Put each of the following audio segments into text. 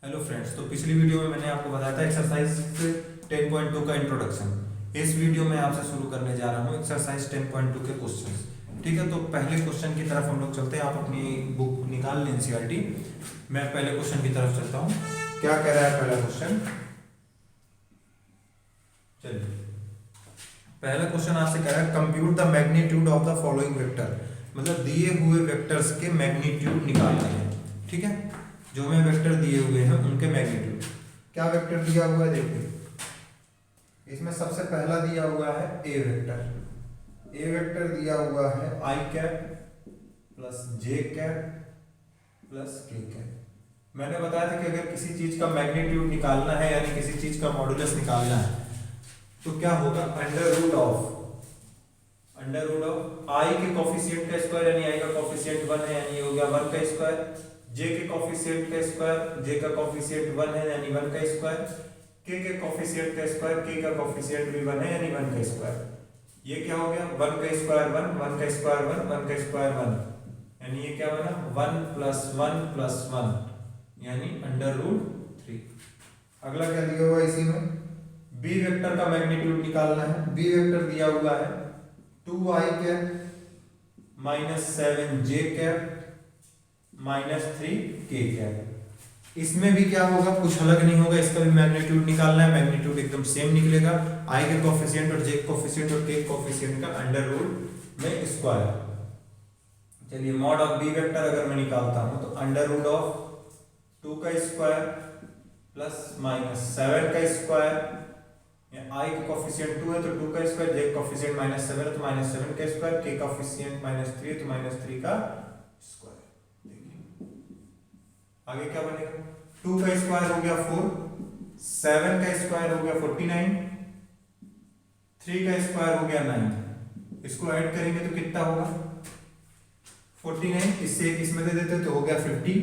Hello friends, तो पिछली video में मैंने आपको बताया था एक्सरसाइज 10.2 का इंट्रोडक्शन। इस वीडियो में आपसे शुरू करने जा रहा हूँ एक्सरसाइज 10.2 के क्वेश्चंस। ठीक है, तो पहले क्वेश्चन की तरफ हम लोग चलते हैं। आप अपनी बुक निकाल लें एनसीईआरटी। मैं पहले क्वेश्चन की तरफ चलता हूँ। क्या कह रहा है पहला क्वेश्चन? चलिए, पहला क्वेश्चन आपसे कह रहा है compute the magnitude of the following vector. मतलब दिए हुए वेक्टर्स के मैग्नीट्यूड निकालने हैं। ठीक है, जो हमें वेक्टर दिए हुए हैं उनके मैग्नीट्यूड। क्या वेक्टर दिया हुआ है देखिए, इसमें सबसे पहला दिया हुआ है ए वेक्टर। ए वेक्टर दिया हुआ है I cap plus J cap plus के कैप। मैंने बताया था कि अगर किसी चीज का मैग्नीट्यूड निकालना है यानी किसी चीज का मॉडुलस निकालना है तो क्या होगा, अंडर रूट ऑफ आई के कोफिशिएंट का स्क्वायर यानी आई का कोफिशिएंट 1 है यानी हो गया 1 का स्क्वायर, जे के कोफिशिएंट का स्क्वायर, जे का कोफिशिएंट 1 है यानी 1 का स्क्वायर, के कोफिशिएंट का स्क्वायर, के का कोफिशिएंट भी 1 है यानी 1 का स्क्वायर। ये क्या हो गया, 1 का स्क्वायर 1, 1 का स्क्वायर 1, 1 का स्क्वायर 1, यानी ये क्या बना 1 प्लस 1 प्लस 1 यानी अंडर रूट 3। अगला क्या दिया हुआ है इसी में, बी वेक्टर का मैग्नीट्यूड निकालना है। बी वेक्टर दिया हुआ है 2i cap minus 7j cap minus 3k cap. इसमें भी क्या होगा, कुछ अलग नहीं होगा, इसका भी मैग्नीट्यूड निकालना है। मैग्नीट्यूड एकदम सेम निकलेगा, i के कोफिशिएंट और j कोफिशिएंट और k कोफिशिएंट का अंडर रूट में स्क्वायर। चलिए, मॉड ऑफ बी वेक्टर अगर मैं निकालता हूं तो अंडर रूट ऑफ 2 का स्क्वायर प्लस माइनस 7 का स्क्वायर, आई का कोफिशिएंट 2 है तो 2 का स्क्वायर, जे कोफिशिएंट माइनस 7 है तो माइनस 7 का स्क्वायर, के कोफिशिएंट माइनस 3 है तो माइनस 3 का स्क्वायर। आगे क्या बनेगा, 2 का स्क्वायर हो गया 4, 7 का स्क्वायर हो गया 49, 3 का स्क्वायर हो गया 9। इसको ऐड करेंगे तो कितना होगा 49, इससे एक इसमें दे देते तो हो गया 50,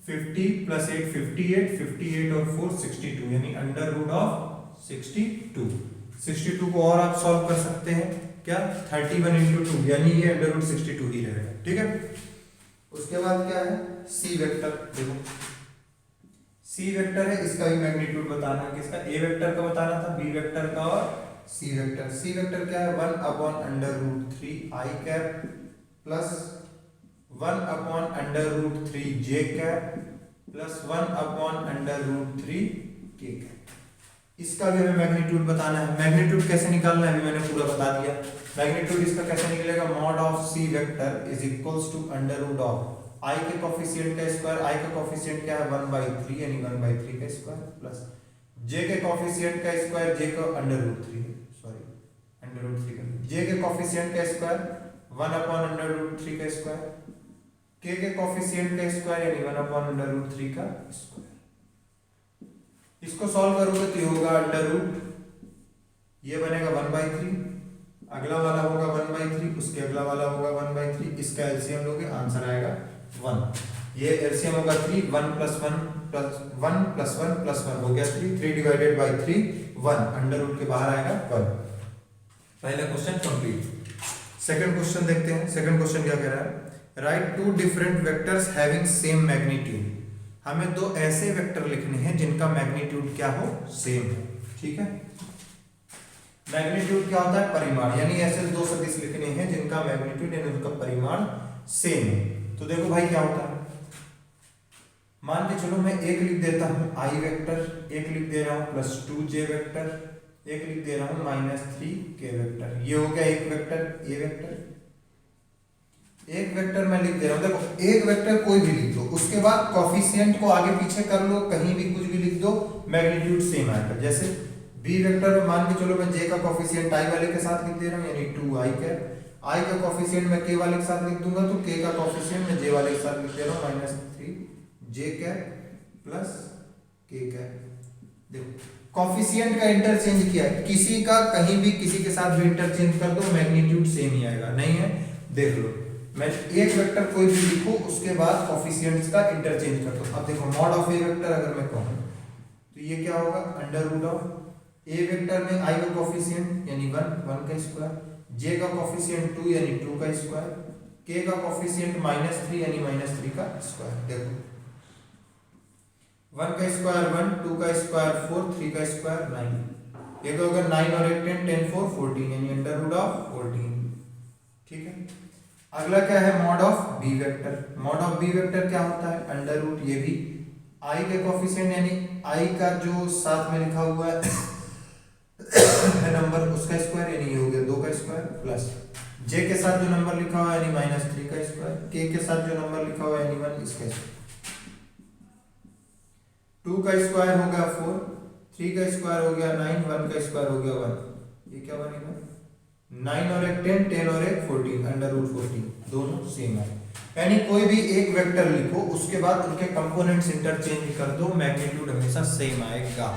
50 प्लस 8 58, 58 और 4 62 यानी अंडर रूट ऑफ 62। 62 को और आप सॉल्व कर सकते हैं क्या, 31 इंटू 2 यानी ये अंडर रूट 62 ही रहेगा। ठीक है, उसके बाद क्या है सी वेक्टर। देखो सी वेक्टर है, इसका भी मैग्नीट्यूड बताना है। किसका, ए वेक्टर का बताना था, बी वेक्टर का और सी वेक्टर। सी वेक्टर क्या है 1 upon under root 3 I cap plus 1 upon under root 3 J cap plus 1 upon under root 3 K cap. इसका भी हमें मैग्नीट्यूड बताना है। मैग्नीट्यूड कैसे निकालना है अभी मैंने पूरा बता दिया। मैग्नीट्यूड इसका कैसे निकलेगा, mod of C vector is equals to under root of I के कोफिशिएंट का स्क्वायर, आई का कोफिशिएंट क्या है 1/3 यानी 1/3 का स्क्वायर प्लस जे के कोफिशिएंट का स्क्वायर, जे का under root 3 sorry under root 3 का, जे के कोफिशिएंट का स्क्वायर 1 अपॉन अंडर रूट 3 का स्क्वायर, के कोफिशिएंट का स्क्वायर यानी 1 अपॉन अंडर रूट 3 का स्क्वायर। इसको सॉल्व करोगे तो ये होगा अंडर रूट, ये बनेगा 1/3, अगला वाला होगा 1/3, उसके अगला वाला होगा 1/3, इसका एलसीएम लोगे आंसर आएगा 1। ये एलसीएम होगा 3, 1 प्लस 1 प्लस 1 प्लस 1 प्लस 1 हो गया 3, 3 डिवाइडेड बाय 3 1, अंडर रूट के बाहर आएगा 1। पहला क्वेश्चन कंप्लीट। सेकंड क्वेश्चन देखते हैं। सेकंड क्वेश्चन क्या कह रहा है, write two different vectors having same magnitude. हमें दो ऐसे वेक्टर लिखने हैं जिनका मैग्नीट्यूड क्या हो, सेम हो। ठीक है, मैग्नीट्यूड क्या होता है, परिमाण, यानी ऐसे दो सदिश लिखने हैं जिनका मैग्नीट्यूड यानी उनका परिमाण सेम है। तो देखो भाई क्या होता है, मान के चलो मैं एक लिख देता हूं आई वेक्टर, एक लिख दे रहा हूं प्लस 2j वेक्टर, एक लिख दे रहा हूं माइनस 3k वेक्टर। ये हो गया एक वेक्टर ए वेक्टर। एक वेक्टर मैं लिख दे रहा हूं, देखो एक वेक्टर कोई भी लिख दो, उसके बाद कोफिशिएंट को आगे पीछे कर लो, कहीं भी कुछ भी लिख दो, मैग्नीट्यूड सेम आएगा। जैसे बी वेक्टर में मान के चलो मैं जे का कोफिशिएंट आई वाले के साथ लिख दे रहा हूं यानी 2i कैप, आई का कोफिशिएंट मैं के वाले के साथ लिख दूंगा तो के का कोफिशिएंट मैं जे वाले के साथ लिख दे रहा हूं माइनस 3j कैप प्लस के कैप। देखो कोफिशिएंट का इंटरचेंज किया है, किसी का कहीं भी किसी के साथ भी इंटरचेंज कर दो मैग्नीट्यूड सेम ही आएगा। नहीं है, देख लो मैं एक वेक्टर कोई भी लिखूं उसके बाद कोफिशिएंट्स का इंटरचेंज कर दो। अब देखो मॉड ऑफ ए वेक्टर अगर मैं कहूं तो ये क्या होगा, under root of A vector में आई का कोफिशिएंट यानी 1 1 का स्क्वायर, जे का कोफिशिएंट 2 यानी 2 का स्क्वायर, के का कोफिशिएंट -3 यानी -3 का स्क्वायर। देखो 1 का स्क्वायर 1, 2 का स्क्वायर 4, 3 का स्क्वायर 9। ये तो अगर 9 और एक 10, 10 4 14 यानी अंडर रूट ऑफ 14। ठीक है। अगला क्या है mod of b vector. Mod of b vector क्या होता है, अंडर रूट, ये भी आई के कोफिशिएंट यानी आई का जो साथ में लिखा हुआ है नंबर उसका स्क्वायर यानी ये हो गया 2 का स्क्वायर प्लस जे के साथ जो नंबर लिखा हुआ है यानी -3 का स्क्वायर, के साथ जो नंबर लिखा हुआ है यानी 1 इसका स्क्वायर। 2 का स्क्वायर हो गया 4, 3 का स्क्वायर हो गया 9, 1 का स्क्वायर हो गया 1। ये क्या बनेगा 9 और एक 10, 10 और एक 14, अंडर रूट 14 दोनों सेम है। यानी कोई भी एक वेक्टर लिखो उसके बाद उनके कंपोनेंट्स इंटरचेंज कर दो, मैग्नीट्यूड हमेशा सेम आएगा।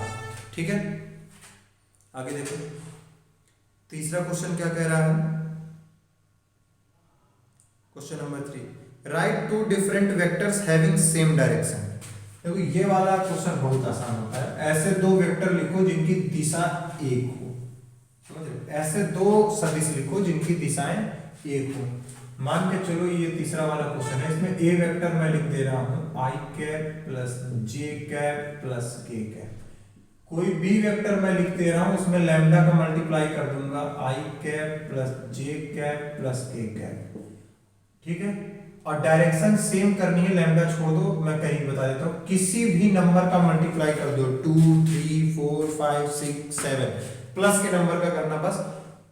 ठीक है, आगे देखो तीसरा क्वेश्चन क्या कह रहा है। Question number 3, write two different vectors having same direction. देखो ये वाला क्वेश्चन बहुत आसान होता है। ऐसे दो वेक्टर लिखो जिनकी दिशा एक हो, समझ रहे, ऐसे दो सदिश लिखो जिनकी दिशाएं एक हो। मान के चलो ये तीसरा वाला क्वेश्चन है, इसमें ए वेक्टर मैं लिख दे रहा हूं आई कैप प्लस जे कैप प्लस के कैप। कोई बी वेक्टर मैं लिख दे रहा हूं, उसमें लैम्डा का मल्टीप्लाई कर दूंगा आई कैप प्लस जे कैप प्लस के कैप। ठीक है, और डायरेक्शन सेम करनी है, लैम्डा छोड़ दो, मैं कहीं बता देता हूं, किसी भी नंबर का मल्टीप्लाई कर दो 2 3 4 5 6 7 प्लस के नंबर का करना, बस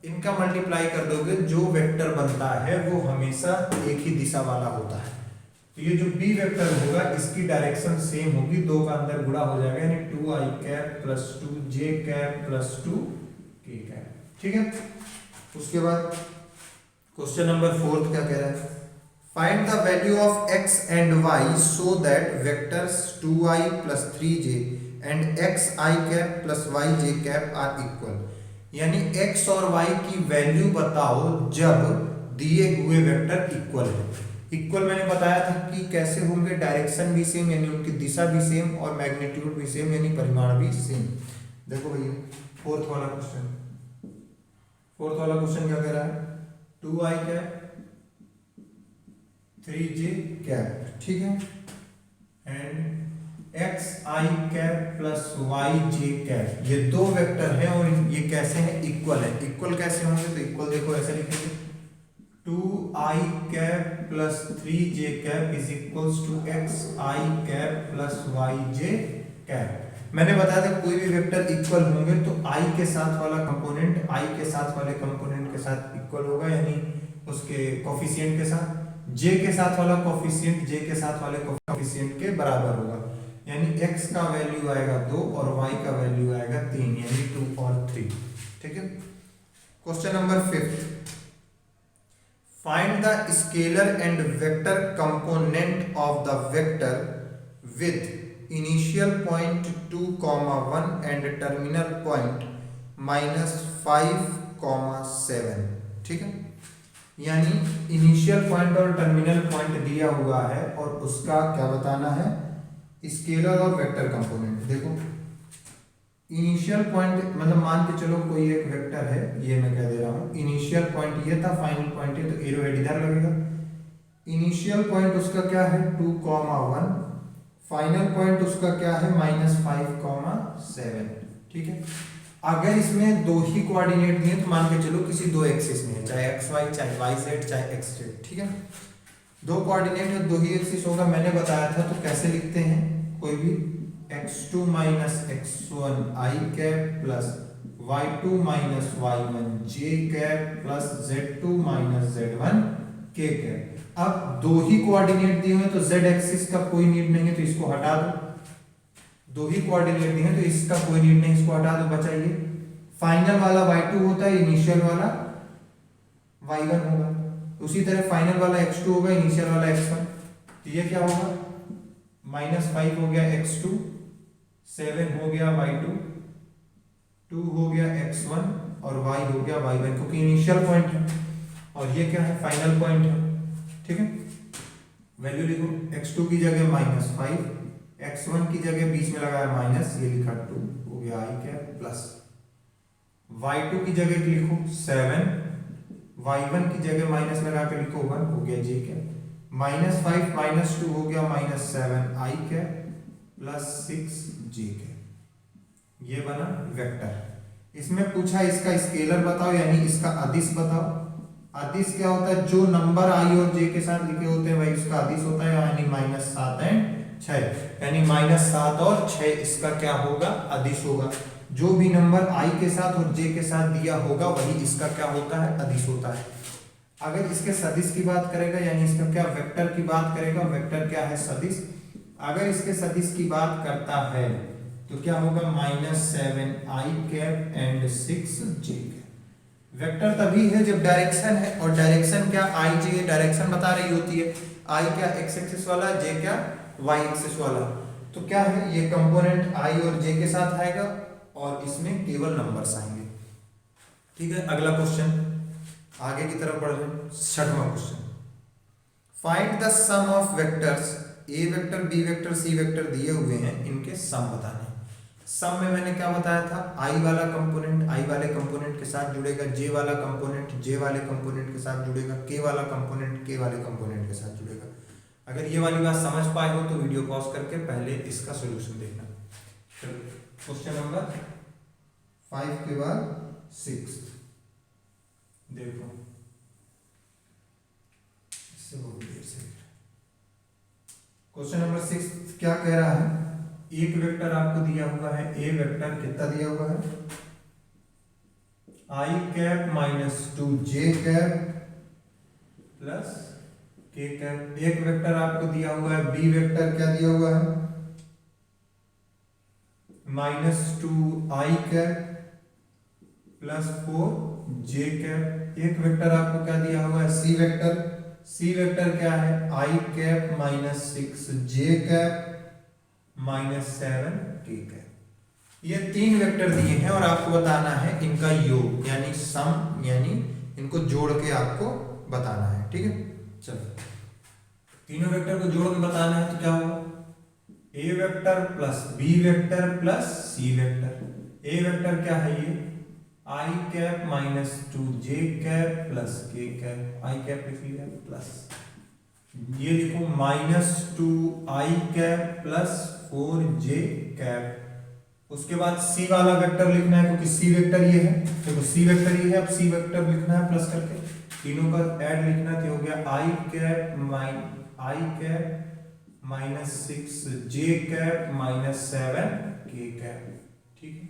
इनका मल्टीप्लाई कर दोगे जो वेक्टर बनता है वो हमेशा एक ही दिशा वाला होता है। तो ये जो बी वेक्टर होगा इसकी डायरेक्शन सेम होगी, दो का अंदर गुणा हो जाएगा यानी 2i cap plus 2j cap plus 2k cap. ठीक है, उसके बाद क्वेश्चन नंबर 4 क्या कह रहा है, find the value of x and y so that vectors 2i plus 3j and xi cap plus yj cap are equal. यानी x और y की वैल्यू बताओ जब दिए हुए वेक्टर इक्वल है। इक्वल मैंने बताया था कि कैसे होंगे, डायरेक्शन भी सेम यानी उनकी दिशा भी सेम और मैग्नीट्यूड भी सेम यानी परिमाण भी सेम। देखो भैया फोर्थ वाला क्वेश्चन क्या कह रहा है, 2i कैप 3j कैप, ठीक है, and xi cap plus yj cap, ये दो वेक्टर हैं और ये कैसे हैं, इक्वल है। इक्वल कैसे होंगे, तो इक्वल देखो ऐसे लिखेंगे 2i cap plus 3j cap is equals to xi cap plus yj cap. मैंने बताया था कोई भी वेक्टर इक्वल होंगे तो i के साथ वाला कंपोनेंट i के साथ वाले कंपोनेंट के साथ इक्वल होगा यानी उसके कोफिशिएंट के साथ, j के साथ वाला कोफिशिएंट j के साथ वाले कोफिशिएंट के बराबर होगा, यानी x का वैल्यू आएगा 2 और y का वैल्यू आएगा 3 यानी 2 और 3। ठीक है, question number 5, find the scalar and vector component of the vector with initial point 2, 1 and terminal point -5, 7। ठीक है, यानी इनिशियल पॉइंट और टर्मिनल पॉइंट दिया हुआ है और उसका क्या बताना है, स्केलर और वेक्टर कंपोनेंट। देखो इनिशियल पॉइंट मतलब मान के चलो कोई एक वेक्टर है, ये मैं कह दे रहा हूं इनिशियल पॉइंट ये था, फाइनल पॉइंट ये, तो एरो हेड इधर लगेगा। इनिशियल पॉइंट उसका क्या है 2, 1, फाइनल पॉइंट उसका क्या है -5, 7। ठीक है, अगर इसमें दो ही कोऑर्डिनेट दिए तो मान के चलो किसी दो एक्सिस में है, चाहे xy चाहे yz चाहे xz। ठीक है, दो कोऑर्डिनेट है, दो ही एक्सिस होगा, मैंने बताया था। तो कैसे लिखते हैं, कोई भी x2 minus x1 i cap plus y2 minus y1 j cap plus z2 minus z1 k cap. अब दो ही कोऑर्डिनेट दिए हैं तो z एक्सिस का कोई नीड नहीं है तो इसको हटा दो, दो ही कोऑर्डिनेट दिए हैं तो इसका कोई नीड नहीं, इसको हटा दो, बचाइए। फाइनल वाला y2 होता है, इनिशियल वाला y1 होगा, उसी तरह फाइनल वाला x2 होगा, इनिशियल वाला x1। तो ये क्या होगा -5 हो गया x2, 7 हो गया y2, 2 हो गया x1 और y हो गया y1, क्योंकि इनिशियल पॉइंट है और ये क्या है फाइनल पॉइंट है। ठीक है, वैल्यू लिखो, x2 की जगह -5, x1 की जगह बीच में लगाया माइनस, ये लिखा 2 हो गया i कैप प्लस y2 की जगह लिखो 7, y1 की जगह माइनस लगा के लिखो 1 हो गया j कैप, -5 -2 हो गया -7 i कैप प्लस 6jk, ये बना वेक्टर। इसमें पूछा इसका स्केलर बताओ यानी इसका अदिश बताओ। अदिश क्या होता है, जो नंबर i और j के साथ लिखे होते हैं वही उसका अदिश होता है, यानी -7 और 6, यानी -7 और 6 इसका क्या होगा, अदिश होगा। जो भी नंबर i के साथ और j के साथ दिया होगा वही इसका क्या होता है, अदिश होता है। अगर इसके सदिश की बात करेगा यानी इसका क्या वेक्टर की बात करेगा, वेक्टर क्या है, सदिश। अगर इसके सदिश की बात करता है तो क्या होगा, -7i cap and 6j cap. Vector तभी है जब डायरेक्शन है, और डायरेक्शन क्या, i j डायरेक्शन बता रही होती है। i क्या x एक्सिस वाला, j क्या y एक्सिस वाला। तो क्या है, ये कंपोनेंट i और j के साथ आएगा और इसमें केवल नंबर्स आएंगे। ठीक है, अगला क्वेश्चन आगे की तरफ बढ़ रहे हैं। 6वां question, find the sum of vectors, A vector B vector C vector दिए हुए हैं, इनके सम बताने। सम में मैंने क्या बताया था, i वाला कंपोनेंट i वाले कंपोनेंट के साथ जुड़ेगा, j वाला कंपोनेंट j वाले कंपोनेंट के साथ जुड़ेगा, k वाला कंपोनेंट k वाले कंपोनेंट के साथ जुड़ेगा। अगर ये वाली बात समझ पाए हो तो वीडियो पॉज करके पहले इसका सॉल्यूशन देखना। क्वेश्चन नंबर 5 के बाद 6 देखो, क्वेश्चन नंबर 6 क्या कह रहा है, एक वेक्टर आपको दिया हुआ है, ए वेक्टर कितना दिया हुआ है, i cap -2j cap plus k cap. एक वेक्टर आपको दिया हुआ है, बी वेक्टर क्या दिया हुआ है, -2i cap plus 4j cap. एक वेक्टर आपको क्या दिया हुआ है, सी वेक्टर। सी वेक्टर क्या है, i cap -6j cap -7k cap. ये 3 वेक्टर दिए हैं और आपको बताना है इनका योग यानी सम, यानी इनको जोड़ के आपको बताना है। ठीक है, चलो तीनों वेक्टर को जोड़ के बताना है तो क्या होगा, A vector plus B vector plus C vector. A vector क्या है, ये i cap -2j cap plus k cap, i cap लिख लिया प्लस, ये लिखो -2i cap plus 4j cap. उसके बाद सी वाला वेक्टर लिखना है क्योंकि सी वेक्टर ये है, देखो सी वेक्टर ये है, अब सी वेक्टर लिखना है प्लस करके, तीनों का ऐड लिखना तो हो गया i cap -6j cap -7k cap. ठीक है,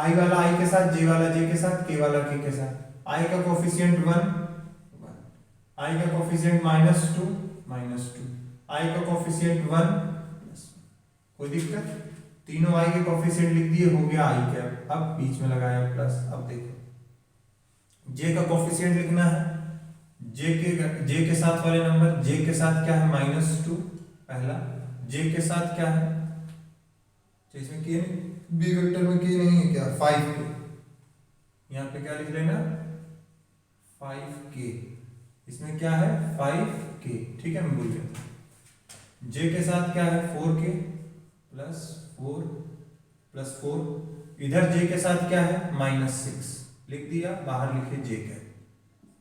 i वाला i के साथ, j वाला j के साथ, k वाला k के साथ। i का कोफिशिएंट 1, i का कोफिशिएंट -2, i का कोफिशिएंट 1, कोई दिक्कत, तीनों i के कोफिशिएंट लिख दिए, हो गया i कैप। अब बीच में लगाया प्लस। अब देखो j का कोफिशिएंट लिखना है, j के साथ वाले नंबर, j के साथ क्या है -2 पहला, j के साथ क्या है, इसमें k नहीं, बी वेक्टर में k नहीं है क्या, 5k, यहाँ पे क्या लिख लेना 5k, इसमें क्या है 5k। ठीक है, मैं भूल गया। j के साथ क्या है 4k प्लस 4 प्लस 4, इधर j के साथ क्या है -6 लिख दिया, बाहर लिखे j कैप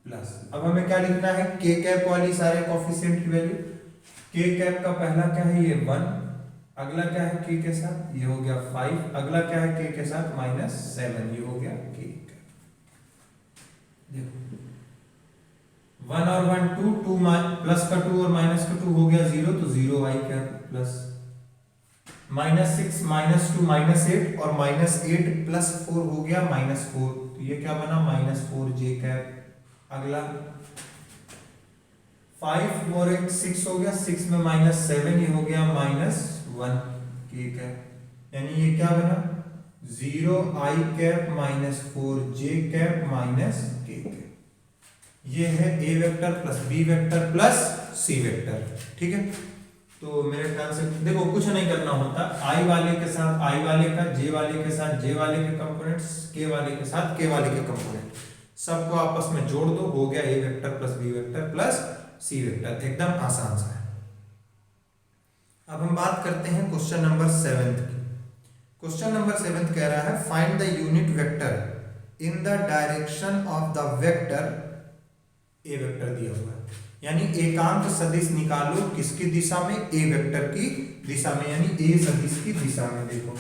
प्लस। अब हमें क्या लिखना है, k कैप वाली सारे कोफिशिएंट की वैल्यू। k कैप का पहला क्या है, ये 1, अगला क्या है k के साथ, ये हो गया 5, अगला क्या है k के साथ -7, ये हो गया k। देखो 1 और 1 2, 2 प्लस का 2 और माइनस का 2 हो गया 0, तो 0i कैप प्लस -6 -2 -8 और -8 प्लस 4 हो गया -4, तो ये क्या बना -4j कैप। अगला 5 और 1 6 हो गया, 6 में -7, ये हो गया -1k कैप, यानी ये क्या बना 0i cap -4j cap -k cap. ये है a vector plus b vector plus c vector. ठीक है, तो मेरे ख्याल से देखो कुछ नहीं करना होता, i वाले के साथ i वाले का, j वाले के साथ j वाले के कंपोनेंट्स, k वाले के साथ k वाले के कंपोनेंट, सबको आपस में जोड़ दो, हो गया a vector plus b vector plus c vector. एकदम आसान सा है। अब हम बात करते हैं क्वेश्चन नंबर 7 की। क्वेश्चन नंबर 7 कह रहा है find the unit vector in the direction of the vector, A vector दिया हुआ है, यानी एकांक सदिश निकालो किसकी दिशा में, ए वेक्टर की दिशा में, यानी ए सदिश की दिशा में। देखो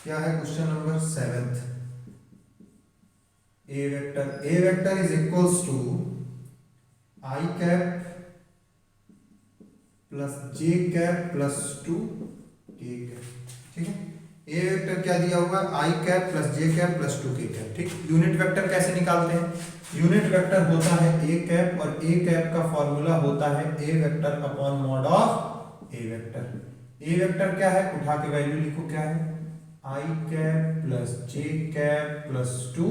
क्या है question number 7, a vector is equals to i cap plus J cap plus 2 के कैप। ठीक है, ए वेक्टर क्या दिया हुआ है, I cap plus J cap plus 2 के कैप। ठीक, यूनिट वेक्टर कैसे निकालते हैं, यूनिट वेक्टर होता है ए कैप और ए कैप का फॉर्मूला होता है A vector upon mod of A vector. A vector क्या है, उठा के वैल्यू लिखो, क्या है, I cap plus J cap plus 2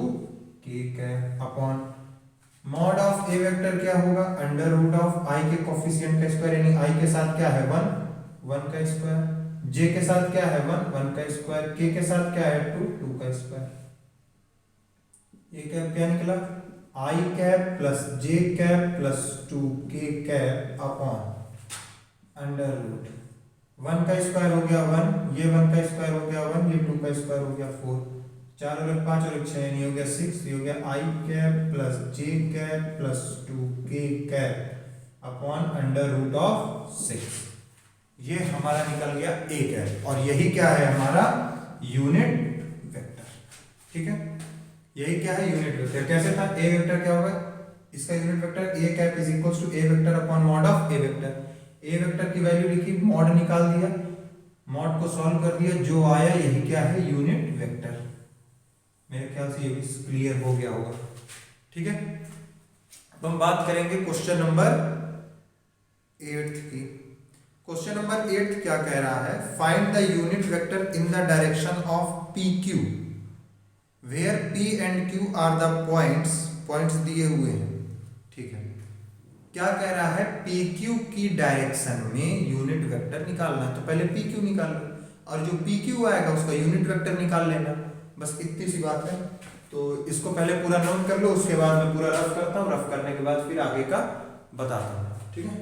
के cap upon mod of A vector क्या होगा, अंडर रूट ऑफ आई के कोफिशिएंट का स्क्वायर, यानी आई के साथ क्या है 1 का स्क्वायर, जे के साथ क्या है 1 का स्क्वायर, के के साथ क्या है 2 का स्क्वायर। ये कैप क्या निकला, आई कैप प्लस जे कैप प्लस 2 के कैप अपॉन अंडर रूट 1 का स्क्वायर हो गया 1, ये 1 का स्क्वायर हो गया 1, ये 2 का स्क्वायर हो गया 4, 4 और 5 और 6 यानी हो गया 6, ये हो गया i cap plus J cap plus 2 के cap upon under root of 6। ये हमारा निकल गया ए कैप, और यही क्या है हमारा यूनिट वेक्टर। ठीक है, यही क्या है यूनिट वेक्टर। कैसे था, ए वेक्टर क्या होगा, इसका unit vector a cap is equals to a vector upon mod of A vector. A vector की वैल्यू लिखी, मॉड निकाल दिया, मॉड को सॉल्व कर दिया, जो आया यही क्या है यूनिट वेक्टर। मेरे ख्याल से ये भी क्लियर हो गया होगा। ठीक है, अब हम बात करेंगे क्वेश्चन नंबर 8 की। क्वेश्चन नंबर 8 क्या कह रहा है, find the unit vector in the direction of p q where p and q are the points दिए हुए हैं। ठीक है, क्या कह रहा है, पी क्यू की डायरेक्शन में यूनिट वेक्टर निकालना है। तो पहले पी क्यू निकाल लो, और जो पी क्यू आएगा उसका यूनिट वेक्टर निकाल लेना, बस इतनी सी बात है। तो इसको पहले पूरा नोट कर लो, उसके बाद मैं पूरा रफ करता हूँ, रफ करने के बाद फिर आगे का बताता हूँ। ठीक है।